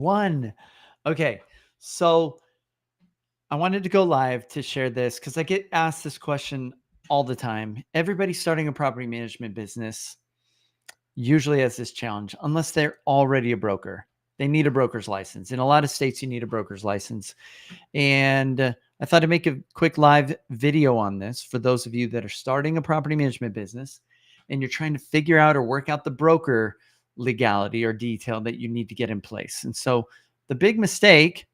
One. Okay. So I wanted to go live to share this because I get asked this question all the time. Everybody starting a property management business usually has this challenge, unless they're already a broker. They need a broker's license. In a lot of states, you need a broker's license. And I thought I'd make a quick live video on this for those of you that are starting a property management business and you're trying to figure out or work out the broker legality or detail that you need to get in place. And so the big mistake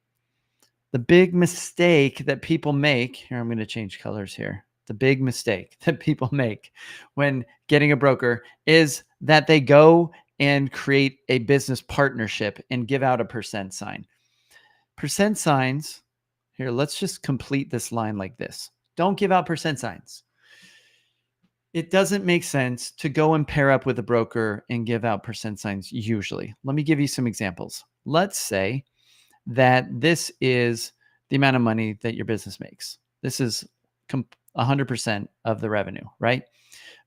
that people make here, I'm going to change colors here. The big mistake that people make when getting a broker is that they go and create a business partnership and give out a percent sign. Percent signs, here, let's just complete this line like this. Don't give out percent signs. It doesn't make sense to go and pair up with a broker and give out percent signs usually. Let me give you some examples. Let's say that this is the amount of money that your business makes. This is 100% of the revenue, right?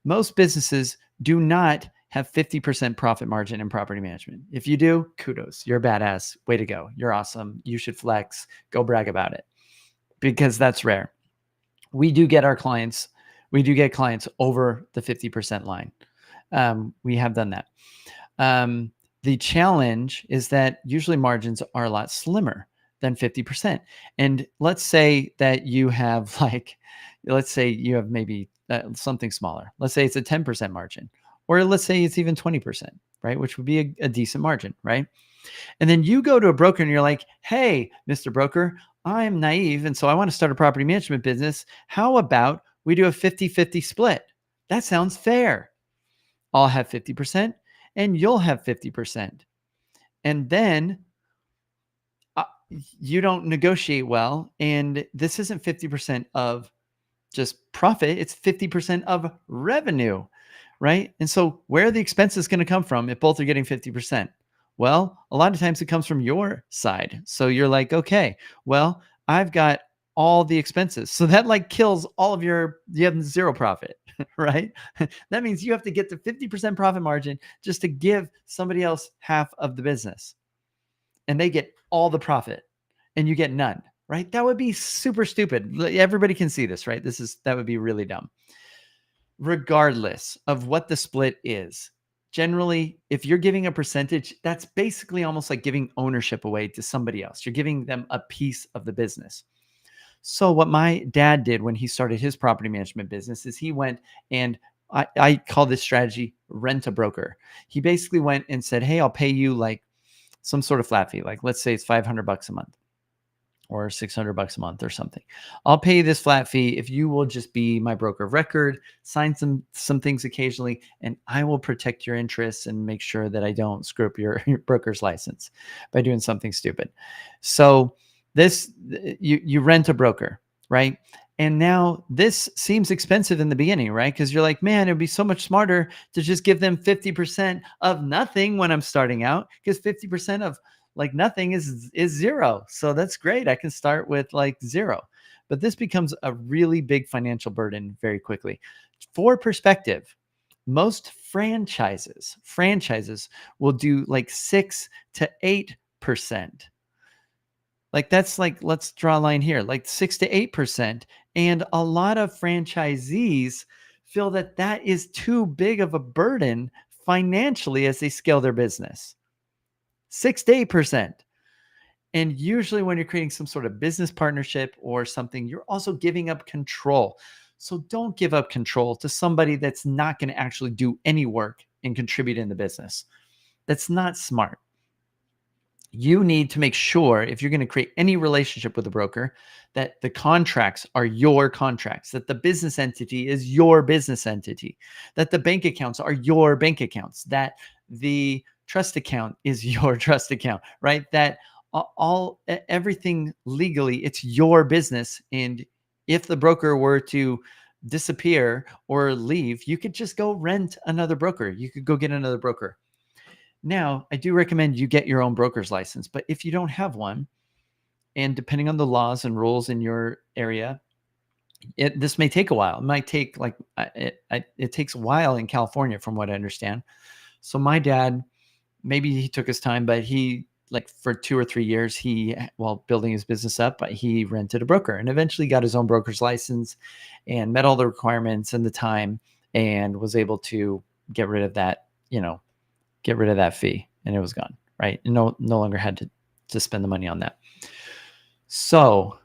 Most businesses do not have 50% profit margin in property management. If you do, kudos. You're a badass. Way to go. You're awesome. You should flex. Go brag about it because that's rare. We do get clients over the 50% line. We have done that. The challenge is that usually margins are a lot slimmer than 50%. And let's say that you have maybe something smaller. Let's say it's a 10% margin, or let's say it's even 20%, right? Which would be a decent margin, right? And then you go to a broker and you're like, hey, Mr. Broker, I'm naive. And so I want to start a property management business. How about we do a 50-50 split? That sounds fair. I'll have 50% and you'll have 50%. And then you don't negotiate well. And this isn't 50% of just profit. It's 50% of revenue, right? And so where are the expenses going to come from if both are getting 50%? Well, a lot of times it comes from your side. So you're like, okay, well, I've got all the expenses. So that like kills all of you have zero profit, right? That means you have to get to 50% profit margin just to give somebody else half of the business. And they get all the profit and you get none, right? That would be super stupid. Everybody can see this, right? That would be really dumb. Regardless of what the split is, generally, if you're giving a percentage, that's basically almost like giving ownership away to somebody else. You're giving them a piece of the business. So what my dad did when he started his property management business is he went and I call this strategy rent a broker. He basically went and said, hey, I'll pay you like some sort of flat fee. Like let's say it's $500 a month or $600 a month or something. I'll pay you this flat fee if you will just be my broker of record, sign some things occasionally, and I will protect your interests and make sure that I don't screw up your broker's license by doing something stupid. So you rent a broker, right? And now this seems expensive in the beginning, right? Because you're like, man, it would be so much smarter to just give them 50% of nothing when I'm starting out, because 50% of like nothing is zero. So that's great. I can start with like zero. But this becomes a really big financial burden very quickly. For perspective, most franchises will do like 6 to 8%. Like that's like, let's draw a line here, like 6 to 8%. And a lot of franchisees feel that that is too big of a burden financially as they scale their business. 6 to 8%. And usually when you're creating some sort of business partnership or something, you're also giving up control. So don't give up control to somebody that's not going to actually do any work and contribute in the business. That's not smart. You need to make sure, if you're going to create any relationship with a broker, that the contracts are your contracts, that the business entity is your business entity, that the bank accounts are your bank accounts, that the trust account is your trust account, right? That everything legally, it's your business. And if the broker were to disappear or leave, you could just go rent another broker. You could go get another broker. Now, I do recommend you get your own broker's license, but if you don't have one, and depending on the laws and rules in your area, this may take a while. It might take like, it takes a while in California from what I understand. So my dad, maybe he took his time, but he like for 2 or 3 years, while building his business up, he rented a broker and eventually got his own broker's license and met all the requirements and the time and was able to get rid of that, get rid of that fee, and it was gone, right? And no longer had to spend the money on that. So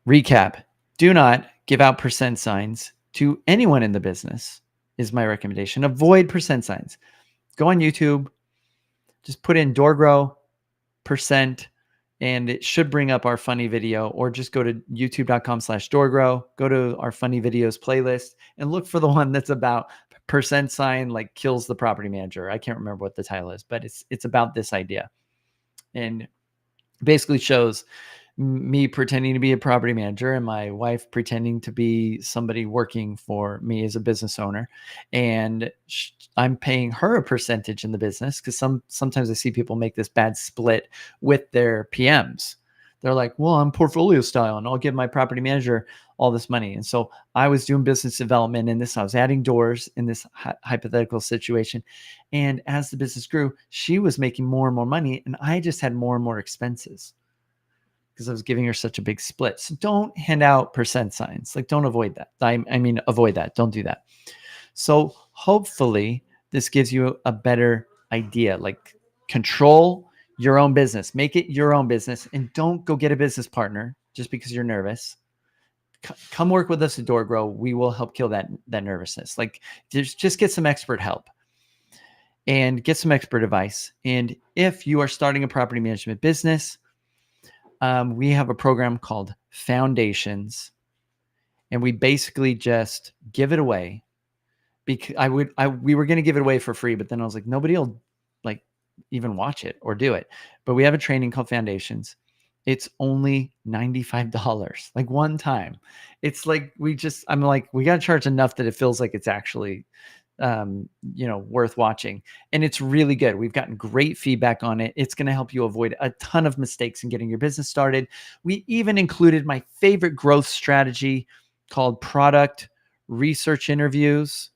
recap, do not give out percent signs to anyone in the business is my recommendation. Avoid percent signs. Go on YouTube, just put in DoorGrow percent, and it should bring up our funny video, or just go to youtube.com/DoorGrow, go to our funny videos playlist and look for the one that's about percent sign like kills the property manager. I can't remember what the title is, but it's about this idea. And basically shows me pretending to be a property manager and my wife pretending to be somebody working for me as a business owner. And I'm paying her a percentage in the business, because sometimes I see people make this bad split with their PMs. They're like, well, I'm portfolio style and I'll give my property manager all this money. And so I was doing business development in this. I was adding doors in this hypothetical situation. And as the business grew, she was making more and more money, and I just had more and more expenses because I was giving her such a big split. So don't hand out percent signs. Like, don't avoid that. I mean, avoid that. Don't do that. So hopefully this gives you a better idea. Like, control your own business, make it your own business, and don't go get a business partner just because you're nervous. Come work with us at DoorGrow. We will help kill that nervousness. Like, just get some expert help and get some expert advice. And if you are starting a property management business, we have a program called Foundations, and we basically just give it away. Because we were going to give it away for free, but then I was like, nobody will like even watch it or do it. But we have a training called Foundations. It's only $95, like one time. It's like, I'm like, we got to charge enough that it feels like it's actually, worth watching. And it's really good. We've gotten great feedback on it. It's going to help you avoid a ton of mistakes in getting your business started. We even included my favorite growth strategy called product research interviews.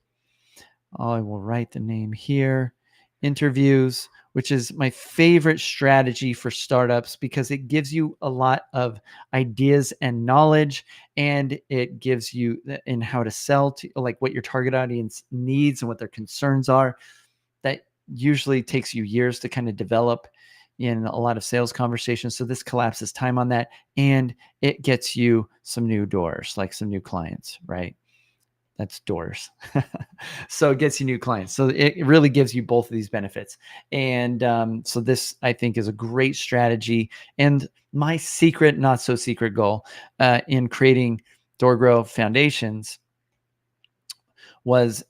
I will write the name here. Interviews, which is my favorite strategy for startups, because it gives you a lot of ideas and knowledge, and it gives you in how to sell to, like, what your target audience needs and what their concerns are. That usually takes you years to kind of develop in a lot of sales conversations. So this collapses time on that, and it gets you some new doors, like some new clients, right? That's doors. So it gets you new clients. So it really gives you both of these benefits. And so this, I think, is a great strategy. And my secret, not so secret goal in creating DoorGrow Foundations was,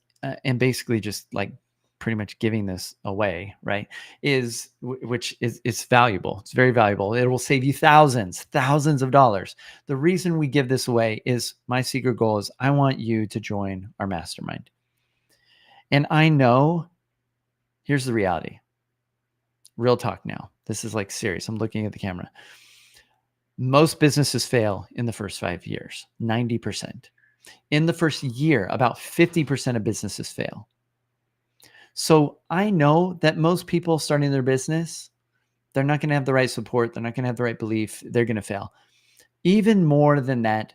and basically just like pretty much giving this away, right, which is valuable. It's very valuable. It will save you thousands of dollars. The reason we give this away is my secret goal is I want you to join our mastermind. And I know, here's the reality. Real talk now. This is like serious. I'm looking at the camera. Most businesses fail in the first 5 years, 90%. In the first year, about 50% of businesses fail. So I know that most people starting their business, they're not going to have the right support. They're not going to have the right belief. They're going to fail. Even more than that,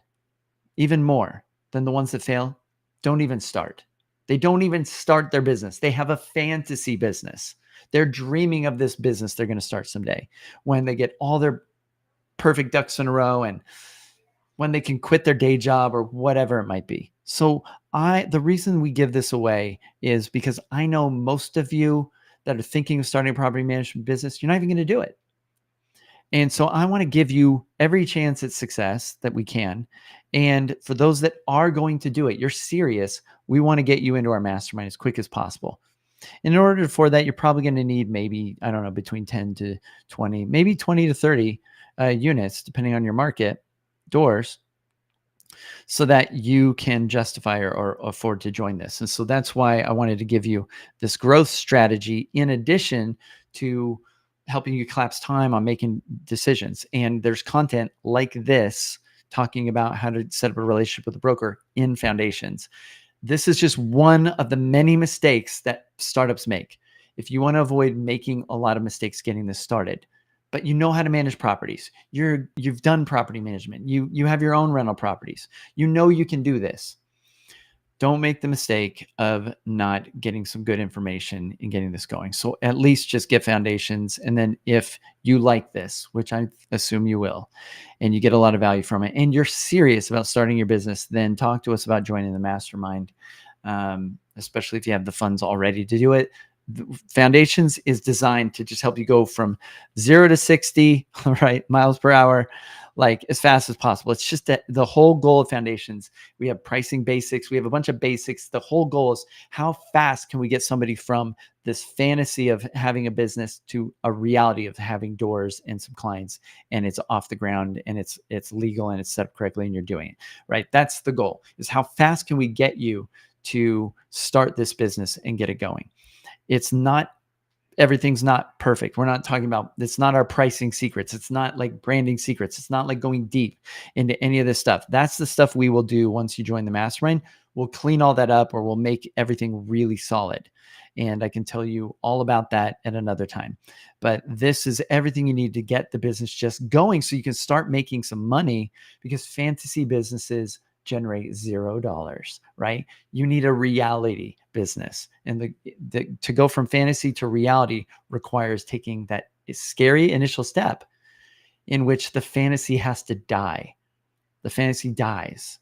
even more than the ones that fail, don't even start. They don't even start their business. They have a fantasy business. They're dreaming of this business they're going to start someday, when they get all their perfect ducks in a row and when they can quit their day job or whatever it might be. So the reason we give this away is because I know most of you that are thinking of starting a property management business, you're not even going to do it. And so I want to give you every chance at success that we can. And for those that are going to do it, you're serious, we want to get you into our mastermind as quick as possible. And in order for that, you're probably going to need maybe, I don't know, between 10 to 20, maybe 20 to 30 units, depending on your market, doors, so that you can justify or afford to join this. And so that's why I wanted to give you this growth strategy in addition to helping you collapse time on making decisions. And there's content like this talking about how to set up a relationship with a broker in Foundations. This is just one of the many mistakes that startups make. If you want to avoid making a lot of mistakes getting this started, but you know how to manage properties. You've done property management. You have your own rental properties. You know you can do this. Don't make the mistake of not getting some good information and getting this going. So at least just get foundations. And then if you like this, which I assume you will, and you get a lot of value from it, and you're serious about starting your business, then talk to us about joining the mastermind, especially if you have the funds already to do it. Foundations is designed to just help you go from 0 to 60, right, miles per hour, like as fast as possible. It's just that the whole goal of Foundations, we have pricing basics, we have a bunch of basics. The whole goal is how fast can we get somebody from this fantasy of having a business to a reality of having doors and some clients, and it's off the ground, and it's legal, and it's set up correctly, and you're doing it right. That's the goal, is how fast can we get you to start this business and get it going. It's not, everything's not perfect. We're not talking about, it's not our pricing secrets. It's not like branding secrets. It's not like going deep into any of this stuff. That's the stuff we will do once you join the mastermind. We'll clean all that up, or we'll make everything really solid. And I can tell you all about that at another time. But this is everything you need to get the business just going so you can start making some money, because fantasy businesses generate $0, right? You need a reality business. And to go from fantasy to reality requires taking that scary initial step in which the fantasy has to die. The fantasy dies.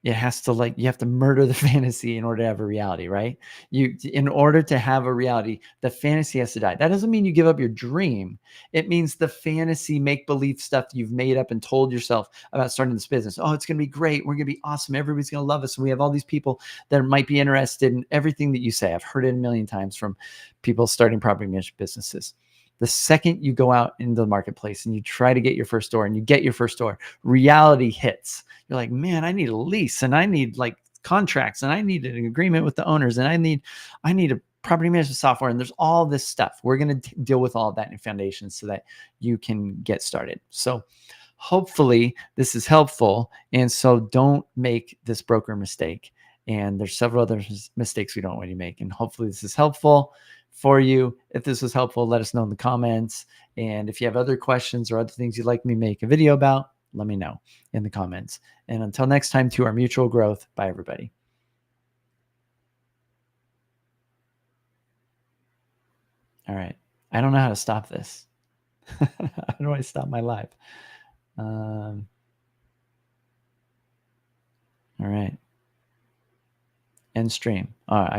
It has to, like, you have to murder the fantasy in order to have a reality, right? In order to have a reality, the fantasy has to die. That doesn't mean you give up your dream. It means the fantasy make-believe stuff you've made up and told yourself about starting this business. Oh, it's going to be great. We're going to be awesome. Everybody's going to love us. And we have all these people that might be interested in everything that you say. I've heard it a million times from people starting property management businesses. The second you go out into the marketplace and you try to get your first door and you get your first door, reality hits. You're like, man, I need a lease, and I need like contracts, and I need an agreement with the owners, and I need a property management software. And there's all this stuff. We're going to deal with all of that in Foundations so that you can get started. So hopefully this is helpful. And so don't make this broker mistake. And there's several other mistakes we don't want you to make. And hopefully this is helpful for you. If this was helpful, let us know in the comments. And if you have other questions or other things you'd like me to make a video about, let me know in the comments. And until next time, to our mutual growth. Bye, everybody. All right. I don't know how to stop this. How do I stop my live? All right. End stream. All right.